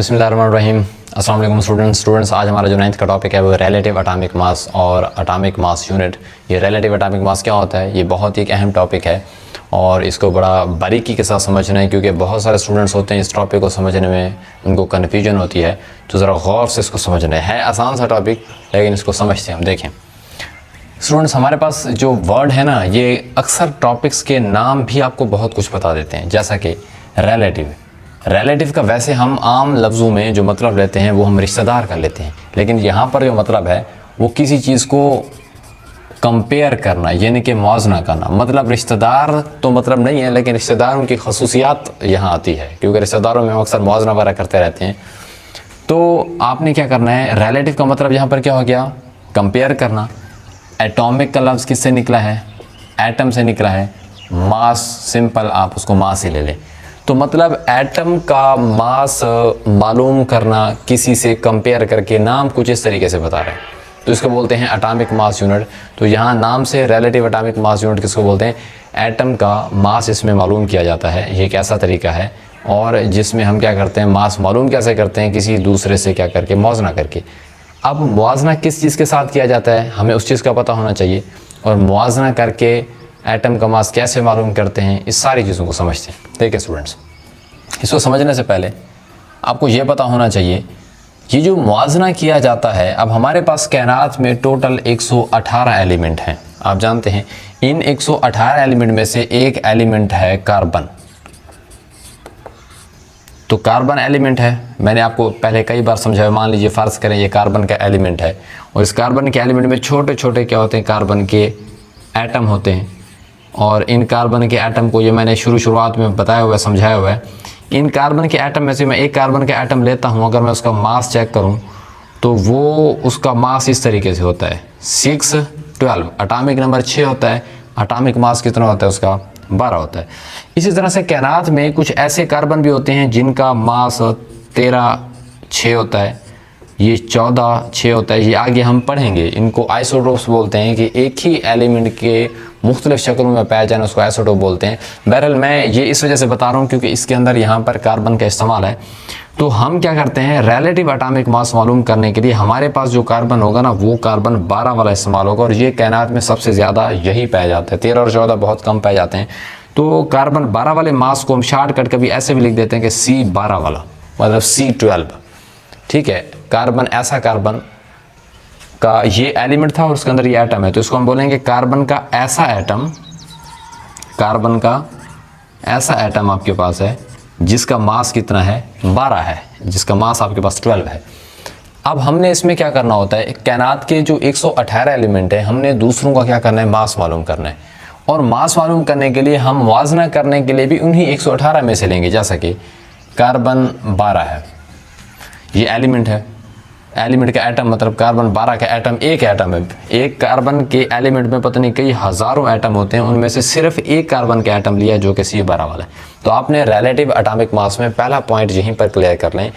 बिस्मिल्लाहिर्रहमानिर्रहीम। अस्सलाम वालेकुम स्टूडेंट्स। आज हमारा जो 9th का टॉपिक है वो रिलेटिव एटॉमिक मास और एटॉमिक मास यूनिट। ये रिलेटिव एटॉमिक मास क्या होता है, ये बहुत ही एक अहम टॉपिक है और इसको बड़ा बारीकी के साथ समझना है, क्योंकि बहुत सारे स्टूडेंट्स होते हैं इस टॉपिक को समझने में उनको कन्फ्यूजन होती है। तो ज़रा गौर से इसको समझना है आसान सा टॉपिक, लेकिन इसको समझते हैं हम। देखें स्टूडेंट्स, हमारे पास जो वर्ड है ना, ये अक्सर टॉपिक्स के नाम भी आपको बहुत कुछ बता देते हैं, जैसा कि रिलेटिव का वैसे हम आम लफ्ज़ों में जो मतलब लेते हैं वो हम रिश्तेदार कर लेते हैं, लेकिन यहाँ पर जो मतलब है वो किसी चीज़ को कंपेयर करना, यानी कि मुआवजा करना। मतलब रिश्तेदार तो मतलब नहीं है, लेकिन रिश्तेदारों की खसूसियात यहाँ आती है, क्योंकि रिश्तेदारों में हम अक्सर मुआवजा वगैरह करते रहते हैं। तो आपने क्या करना है, रिलेटिव का मतलब यहाँ पर क्या हो गया, कंपेयर करना। एटॉमिक का लफ्ज़ किससे निकला है, एटम से निकला है। मास, सिंपल आप उसको मास ही ले लें। तो मतलब एटम का मास मालूम करना किसी से कंपेयर करके, नाम कुछ इस तरीके से बता रहे हैं, तो इसको बोलते हैं एटॉमिक मास यूनिट। तो यहाँ नाम से रिलेटिव एटॉमिक मास यूनिट किसको बोलते हैं, एटम का मास इसमें मालूम किया जाता है। ये एक ऐसा तरीका है और जिसमें हम क्या करते हैं, मास मालूम कैसे करते हैं, किसी दूसरे से क्या करके, मुआवजा करके। अब मुआवजा किस चीज़ के साथ किया जाता है, हमें उस चीज़ का पता होना चाहिए, और मुआवजा करके एटम का मास कैसे मालूम करते हैं, इस सारी चीज़ों को समझते हैं। देखिए स्टूडेंट्स, इसको समझने से पहले आपको ये पता होना चाहिए, ये जो मुआवजा किया जाता है, अब हमारे पास कायनात में टोटल 118 एलिमेंट हैं। आप जानते हैं इन 118 एलिमेंट में से एक एलिमेंट है कार्बन। तो कार्बन एलिमेंट है, मैंने आपको पहले कई बार समझाया। मान लीजिए फ़र्ज़ करें ये कार्बन का एलिमेंट है, और इस कार्बन के एलिमेंट में छोटे छोटे क्या होते हैं, कार्बन के एटम होते हैं। और इन कार्बन के एटम को, ये मैंने शुरुआत में बताया हुआ है, समझाया हुआ है। इन कार्बन के एटम में से मैं एक कार्बन का एटम लेता हूँ, अगर मैं उसका मास चेक करूँ तो वो उसका मास इस तरीके से होता है 612। एटॉमिक नंबर 6 होता है, एटॉमिक मास कितना होता है उसका, 12 होता है। इसी तरह से कायनात में कुछ ऐसे कार्बन भी होते हैं जिनका मास 13-6 होता है, ये 14-6 होता है। ये आगे हम पढ़ेंगे, इनको आइसोटोप्स बोलते हैं, कि एक ही एलिमेंट के मुख्तलिफ शक्लों में पाया जाना उसको आइसोटोप बोलते हैं। बहरहाल मैं ये इस वजह से बता रहा हूँ क्योंकि इसके अंदर यहाँ पर कार्बन का इस्तेमाल है। तो हम क्या करते हैं, रिलेटिव एटॉमिक मास मालूम करने के लिए हमारे पास जो कार्बन होगा ना, वो कार्बन 12 वाला इस्तेमाल होगा, और ये कायनात में सबसे ज़्यादा यही पाया जाता है। 13 और 14 बहुत कम पाए जाते हैं। तो कार्बन 12 वाले मास को हम शॉर्टकट कभी ऐसे भी लिख देते हैं कि C12 वाला, मतलब C12। ठीक है, कार्बन ऐसा कार्बन का ये एलिमेंट था और उसके अंदर ये एटम है, तो इसको हम बोलेंगे कार्बन का ऐसा एटम। कार्बन का ऐसा एटम आपके पास है जिसका मास कितना है, 12 है, जिसका मास आपके पास 12 है। अब हमने इसमें क्या करना होता है, कायनात के जो 118 एलिमेंट है, हमने दूसरों का क्या करना है, मास मालूम करना है। और मास मालूम करने के लिए हम मुआवजा करने के लिए भी उन्हीं 118 में से लेंगे। जैसा कि कार्बन 12 है, ये एलिमेंट है, एलिमेंट का एटम मतलब कार्बन 12 का एटम एक एटम है। एक कार्बन के एलिमेंट में पता नहीं कई हज़ारों एटम होते हैं, उनमें से सिर्फ एक कार्बन का एटम लिया जो कि C12 वाला है। तो आपने रिलेटिव एटॉमिक मास में पहला पॉइंट यहीं पर क्लियर कर लें।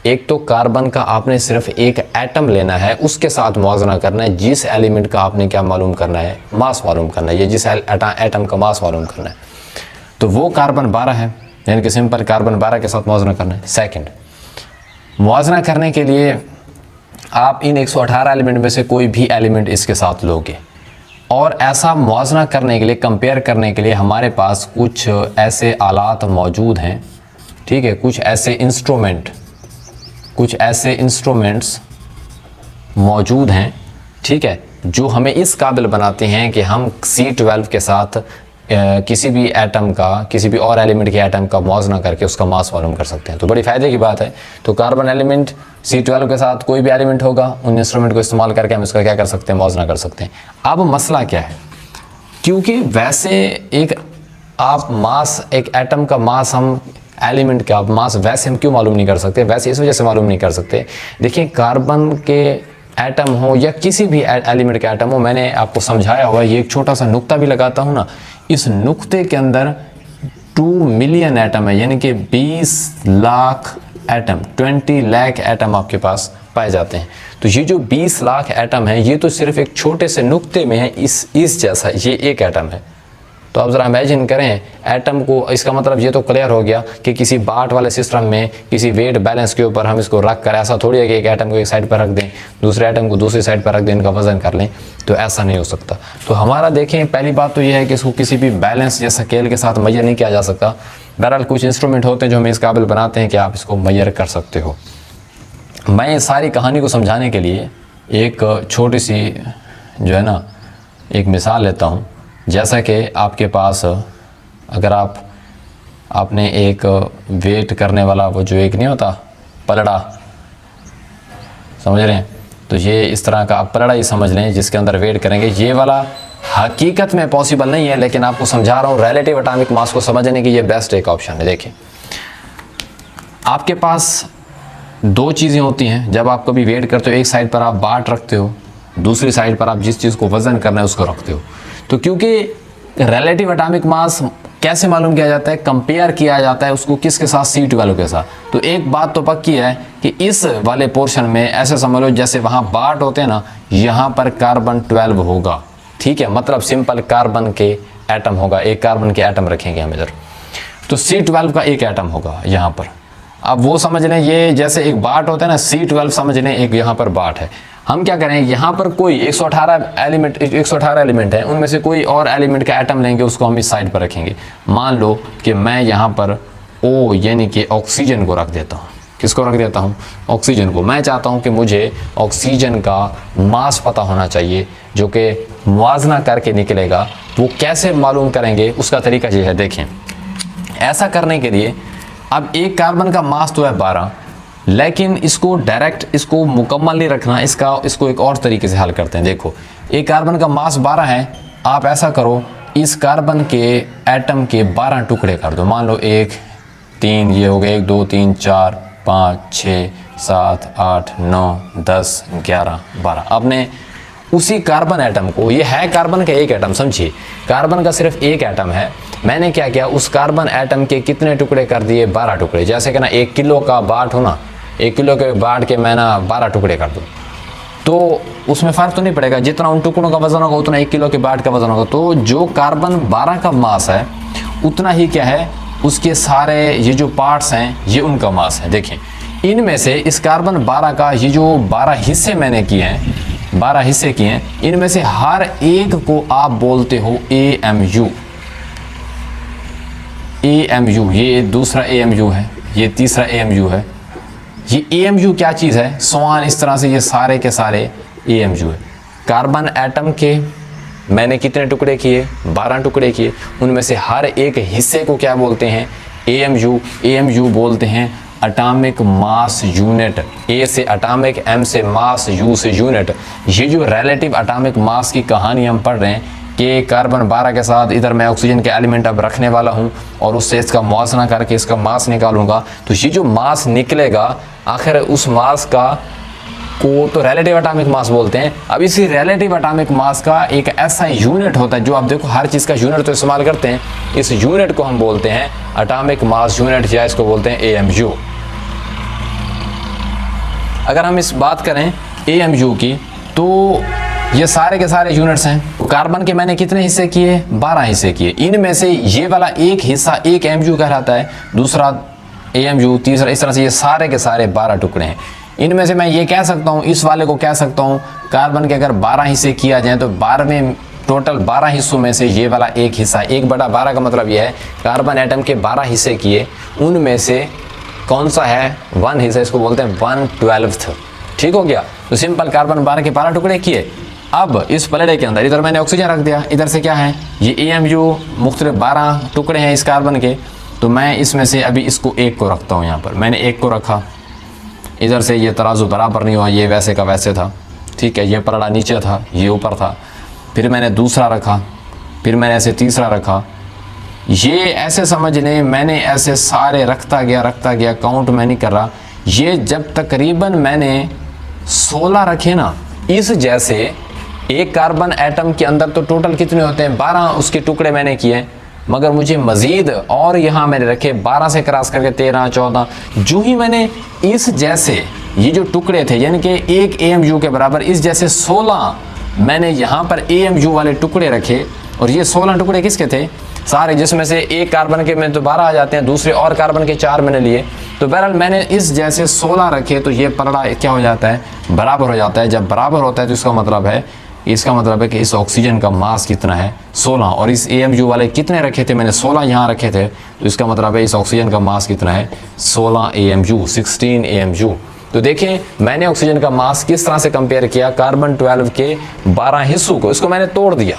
एक तो कार्बन का आपने सिर्फ एक एटम लेना है, उसके साथ मुआवजा करना है, जिस एलिमेंट का आपने क्या मालूम करना है, मास मालूम करना है, ये जिस एटम का मास मालूम करना है, तो वो कार्बन 12 है, यानी कि सिंपल कार्बन 12 के साथ मुआवजा करना है। सेकेंड, मुआवजा करने के लिए आप इन 118 एलिमेंट में से कोई भी एलिमेंट इसके साथ लोगे, और ऐसा मुआवजा करने के लिए, कंपेयर करने के लिए हमारे पास कुछ ऐसे आलात मौजूद हैं। ठीक है, कुछ ऐसे इंस्ट्रूमेंट्स मौजूद हैं, ठीक है, जो हमें इस काबिल बनाते हैं कि हम C12 के साथ किसी भी एटम का, किसी भी और एलिमेंट के एटम का मुआवजा करके उसका मास मालूम कर सकते हैं। तो बड़ी फ़ायदे की बात है। तो कार्बन एलिमेंट C12 के साथ कोई भी एलिमेंट होगा, उन इंस्ट्रूमेंट को इस्तेमाल करके हम इसका क्या कर सकते हैं, मुआवजा कर सकते हैं। अब मसला क्या है, क्योंकि वैसे एक आप मास, एक एटम का मास, हम एलिमेंट का मास वैसे हम क्यों मालूम नहीं कर सकते, वैसे इस वजह से मालूम नहीं कर सकते। देखिए, कार्बन के एटम हो या किसी भी एलिमेंट का एटम हो, मैंने आपको समझाया हुआ है। ये एक छोटा सा नुक्ता भी लगाता हूँ ना, इस नुक्ते के अंदर 2 मिलियन एटम है, यानी कि 20 लाख एटम, 20 लाख एटम आपके पास पाए जाते हैं। तो ये जो 20 लाख एटम है, ये तो सिर्फ एक छोटे से नुक्ते में है, इस जैसा ये एक एटम है। तो अब ज़रा इमेजिन करें एटम को, इसका मतलब ये तो क्लियर हो गया कि किसी बाट वाले सिस्टम में किसी वेट बैलेंस के ऊपर हम इसको रख कर, ऐसा थोड़ी है कि एक एटम को एक साइड पर रख दें, दूसरे एटम को दूसरी साइड पर रख दें, इनका वजन कर लें, तो ऐसा नहीं हो सकता। तो हमारा देखें पहली बात तो ये है कि इसको किसी भी बैलेंस या स्केल के साथ मेजर नहीं किया जा सकता। बहरहाल कुछ इंस्ट्रूमेंट होते हैं जो हमें इस काबिल बनाते हैं कि आप इसको मेजर कर सकते हो। मैं इस सारी कहानी को समझाने के लिए एक छोटी सी जो है ना एक मिसाल लेता हूँ। जैसा कि आपके पास अगर आपने एक वेट करने वाला वो जो एक नहीं होता पलड़ा, समझ रहे हैं, तो ये इस तरह का आप पलड़ा ही समझ लें जिसके अंदर वेट करेंगे। ये वाला हकीकत में पॉसिबल नहीं है, लेकिन आपको समझा रहा हूँ रिलेटिव एटॉमिक मास को समझने की ये बेस्ट एक ऑप्शन है। देखिए आपके पास दो चीज़ें होती हैं जब आप कभी वेट करते हो, एक साइड पर आप बाट रखते हो, दूसरी साइड पर आप जिस चीज़ को वज़न करना है उसको रखते हो। तो क्योंकि रिलेटिव एटॉमिक मास कैसे मालूम किया जाता है, कंपेयर किया जाता है उसको किसके साथ, C12 के साथ। तो एक बात तो पक्की है कि इस वाले पोर्शन में ऐसे समझ लो जैसे वहाँ बाट होते हैं ना, यहाँ पर कार्बन 12 होगा, ठीक है, मतलब सिंपल कार्बन के एटम होगा, एक कार्बन के एटम रखेंगे हम इधर, तो C12 का एक एटम होगा यहाँ पर। अब वो समझ लें ये जैसे एक बाट होता है ना, C12 समझ लें एक यहाँ पर बाट है। हम क्या करें, यहाँ पर कोई 118 एलिमेंट है, उनमें से कोई और एलिमेंट का एटम लेंगे, उसको हम इस साइड पर रखेंगे। मान लो कि मैं यहाँ पर O यानी कि ऑक्सीजन को रख देता हूँ। किसको रख देता हूँ? ऑक्सीजन को। मैं चाहता हूँ कि मुझे ऑक्सीजन का मास पता होना चाहिए जो कि मुआवजा करके निकलेगा। वो कैसे मालूम करेंगे उसका तरीका ये है। देखें, ऐसा करने के लिए अब एक कार्बन का मास तो है 12, लेकिन इसको डायरेक्ट इसको मुकम्मल नहीं रखना, इसको एक और तरीके से हल करते हैं। देखो, एक कार्बन का मास 12 है, आप ऐसा करो इस कार्बन के एटम के 12 टुकड़े कर दो। मान लो 1 3, ये हो गए 1 2 3 4 5 6 7 8 9 10 11 12। आपने उसी कार्बन एटम को, ये है कार्बन का एक एटम, समझिए कार्बन का सिर्फ एक एटम है, मैंने क्या किया उस कार्बन एटम के कितने टुकड़े कर दिए? 12 टुकड़े। जैसे कि ना 1 किलो का बाट हो ना, 1 किलो के बाट के मैं ना 12 टुकड़े कर दूँ तो उसमें फ़र्क तो नहीं पड़ेगा, जितना उन टुकड़ों का वजन होगा उतना 1 किलो के बाट का वजन होगा। तो जो कार्बन 12 का मास है उतना ही क्या है उसके सारे ये जो पार्ट्स हैं ये उनका मास है। देखें, इनमें से इस कार्बन 12 का ये जो 12 हिस्से मैंने किए हैं, 12 हिस्से किए हैं, इनमें से हर एक को आप बोलते हो AMU। AMU, ये दूसरा AMU है, ये तीसरा AMU है। ये AMU क्या चीज़ है? सवाल इस तरह से ये सारे के सारे AMU है। कार्बन एटम के मैंने कितने टुकड़े किए? 12 टुकड़े किए। उनमें से हर एक हिस्से को क्या बोलते हैं? AMU। AMU बोलते हैं एटॉमिक मास यूनिट। A से एटॉमिक, M से मास, U से यूनिट। ये जो रिलेटिव एटॉमिक मास की कहानी हम पढ़ रहे हैं कि कार्बन 12 के साथ इधर मैं ऑक्सीजन के एलिमेंट अब रखने वाला हूं और उससे इसका मुआवजा करके इसका मास निकालूंगा। तो ये जो मास निकलेगा आखिर उस मास का को तो रिलेटिव एटॉमिक मास बोलते हैं। अब इसी रिलेटिव एटॉमिक मास का एक ऐसा यूनिट होता है जो आप देखो हर चीज़ का यूनिट तो इस्तेमाल करते हैं, इस यूनिट को हम बोलते हैं एटॉमिक मास यूनिट या इसको बोलते हैं AMU। अगर हम इस बात करें AMU की तो ये सारे के सारे यूनिट्स हैं। कार्बन के मैंने कितने हिस्से किए? 12 हिस्से किए। इनमें से ये वाला एक हिस्सा एक AMU कहलाता है, दूसरा AMU, तीसरा, इस तरह से ये सारे के सारे 12 टुकड़े हैं। इनमें से मैं ये कह सकता हूँ, इस वाले को कह सकता हूँ कार्बन के अगर 12 हिस्से किया जाए तो 12वें टोटल 12 हिस्सों में से ये वाला एक हिस्सा, 1/12 का मतलब ये है कार्बन एटम के 12 हिस्से किए, उनमें से कौन सा है 1 हिस्सा, इसको बोलते हैं 1/12। ठीक हो गया। तो सिंपल कार्बन 12 के 12 टुकड़े किए। अब इस पलड़े के अंदर इधर मैंने ऑक्सीजन रख दिया, इधर से क्या है ये AMU, मुख्तलिफ 12 टुकड़े हैं इस कार्बन के। तो मैं इसमें से अभी इसको एक को रखता हूँ, यहाँ पर मैंने एक को रखा, इधर से ये तराजू बराबर नहीं हुआ, ये वैसे का वैसे था, ठीक है, ये पलड़ा नीचे था, ये ऊपर था। फिर मैंने दूसरा रखा, फिर मैंने ऐसे तीसरा रखा, ये ऐसे समझ लें मैंने ऐसे सारे रखता गया, काउंट मैं नहीं कर रहा। ये जब तकरीबन मैंने 16 रखे ना, इस जैसे एक कार्बन एटम के अंदर तो टोटल कितने होते हैं? 12 उसके टुकड़े मैंने किए, मगर मुझे मज़ीद और यहाँ मैंने रखे 12 से क्रॉस करके 13, 14। जो ही मैंने इस जैसे ये जो टुकड़े थे यानी कि एक AMU के बराबर इस जैसे 16 मैंने यहाँ पर AMU वाले टुकड़े रखे, और ये 16 टुकड़े किसके थे सारे, जिसमें से एक कार्बन के में तो 12 आ जाते हैं, दूसरे और कार्बन के 4 मैंने लिए। तो बहरहाल मैंने इस जैसे 16 रखे तो ये पलड़ा क्या हो जाता है, बराबर हो जाता है। जब बराबर होता है तो इसका मतलब है कि इस ऑक्सीजन का मास कितना है 16, और इस AMU वाले कितने रखे थे मैंने 16 यहाँ रखे थे, तो इसका मतलब है इस ऑक्सीजन का मास कितना है 16 AMU, 16 AMU। तो देखें मैंने ऑक्सीजन का मास किस तरह से कंपेयर किया, कार्बन 12 के 12 हिस्सों को, इसको मैंने तोड़ दिया,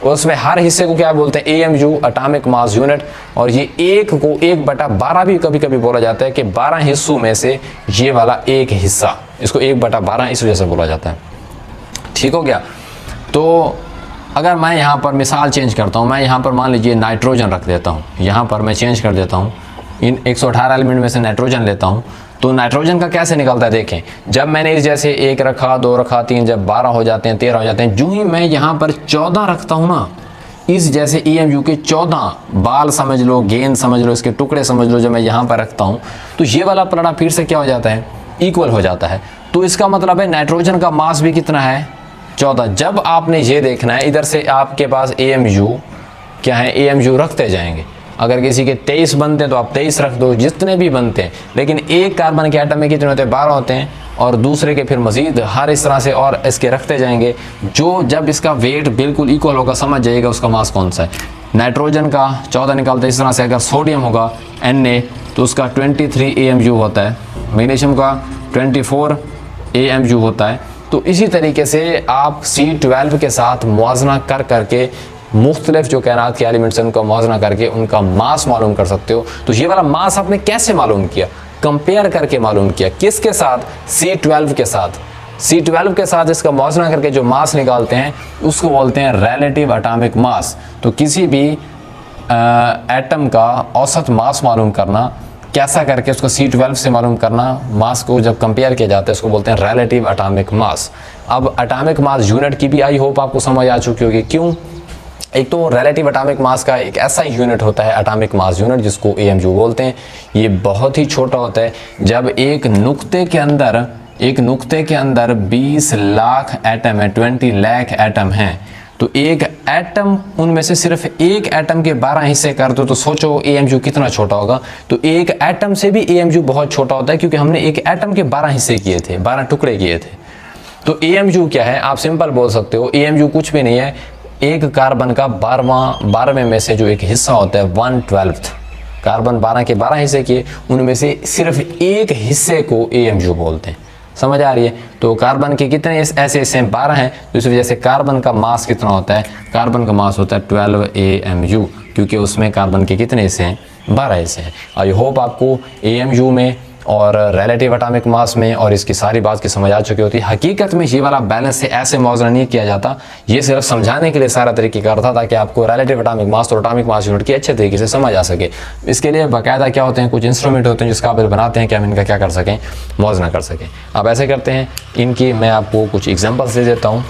उसमें हर हिस्से को क्या बोलते हैं AMU, एटॉमिक मास यूनिट। और ये एक को 1/12 भी कभी कभी बोला जाता है कि 12 हिस्सों में से ये वाला एक हिस्सा, इसको 1/12 इस वजह से बोला जाता है। ठीक हो गया। तो अगर मैं यहाँ पर मिसाल चेंज करता हूँ, मैं यहाँ पर मान लीजिए नाइट्रोजन रख देता हूँ, यहाँ पर मैं चेंज कर देता हूँ, इन 118 एलिमेंट में से नाइट्रोजन लेता हूँ, तो नाइट्रोजन का कैसे निकलता है देखें। जब मैंने इस जैसे 1 रखा, 2 रखा, 3, जब 12 हो जाते हैं, 13 हो जाते हैं, जो ही मैं यहाँ पर 14 रखता हूँ ना, इस जैसे AMU के 14 बाल समझ लो, गेंद समझ लो, इसके टुकड़े समझ लो, जब मैं यहाँ पर रखता हूँ तो ये वाला पलड़ा फिर से क्या हो जाता है, इक्वल हो जाता है। तो इसका मतलब है नाइट्रोजन का मास भी कितना है 14। जब आपने ये देखना है, इधर से आपके पास AMU क्या है, AMU रखते जाएंगे। अगर किसी के 23 बनते हैं तो आप 23 रख दो, जितने भी बनते हैं, लेकिन एक कार्बन के एटम में कितने होते हैं 12 होते हैं, और दूसरे के फिर मजीद हर इस तरह से और इसके रखते जाएंगे। जो जब इसका वेट बिल्कुल इक्वल होगा समझ जाइएगा उसका मास कौन सा है। नाइट्रोजन का 14 निकालते हैं इस तरह से। अगर सोडियम होगा Na तो उसका 23 AMU होता है, मैग्नीशियम का 24 AMU होता है। तो इसी तरीके से आप C12 के साथ मुआवजना कर करके मुख्तलिफ जो कायनात के एलिमेंट्स हैं उनका मुआवजना करके उनका मास मालूम कर सकते हो। तो ये वाला मास आपने कैसे मालूम किया, कंपेयर करके मालूम किया, किसके साथ, C12 के साथ। C12 के साथ इसका मुआवजना करके जो मास निकालते हैं उसको बोलते हैं रिलेटिव एटॉमिक मास। तो किसी भी एटम का औसत मास मालूम करना, कैसा करके उसको C12 से मालूम करना, मास को जब कंपेयर किया जाता है उसको बोलते हैं रिलेटिव एटॉमिक मास। अब एटॉमिक मास यूनिट की भी आई होप आपको समझ आ चुकी होगी। क्यों, एक तो रिलेटिव एटॉमिक मास का एक ऐसा यूनिट होता है एटॉमिक मास यूनिट जिसको AMU बोलते हैं। ये बहुत ही छोटा होता है। जब एक नुक्ते के अंदर 20 लाख एटम है, 20 लाख एटम हैं, तो एक एटम उनमें से सिर्फ एक एटम के 12 हिस्से कर दो तो सोचो AMU कितना छोटा होगा। तो एक एटम से भी AMU बहुत छोटा होता है, क्योंकि हमने एक एटम के 12 हिस्से किए थे, 12 टुकड़े किए थे। तो AMU क्या है, आप सिंपल बोल सकते हो AMU कुछ भी नहीं है, एक कार्बन का 12वें में से जो एक हिस्सा होता है 1/12। कार्बन 12 के 12 हिस्से किए, उनमें से सिर्फ एक हिस्से को AMU बोलते हैं। समझ आ रही है। तो कार्बन के कितने ऐसे हिस्से हैं, 12 हैं, तो इस वजह से कार्बन का मास कितना होता है, कार्बन का मास होता है 12 AMU, क्योंकि उसमें कार्बन के कितने हिस्से हैं, 12 हिस्से हैं। आई होप आपको AMU में और रिलेटिव एटॉमिक मास में और इसकी सारी बात की समझ आ चुकी होती है। हकीकत में ये वाला बैलेंस से ऐसे मौजूद नहीं किया जाता, ये सिर्फ समझाने के लिए सारा तरीक़ेकार था ताकि आपको रिलेटिव एटॉमिक मास और एटॉमिक मास यूनिट की अच्छे तरीके से समझ आ सके। इसके लिए बाकायदा क्या होते हैं, कुछ इंस्ट्रूमेंट होते हैं जिसका काबिल बनाते हैं कि हम इनका क्या कर सकें, मौजना कर सकें। अब ऐसे करते हैं, इनकी मैं आपको कुछ एग्जाम्पल्स दे देता हूँ।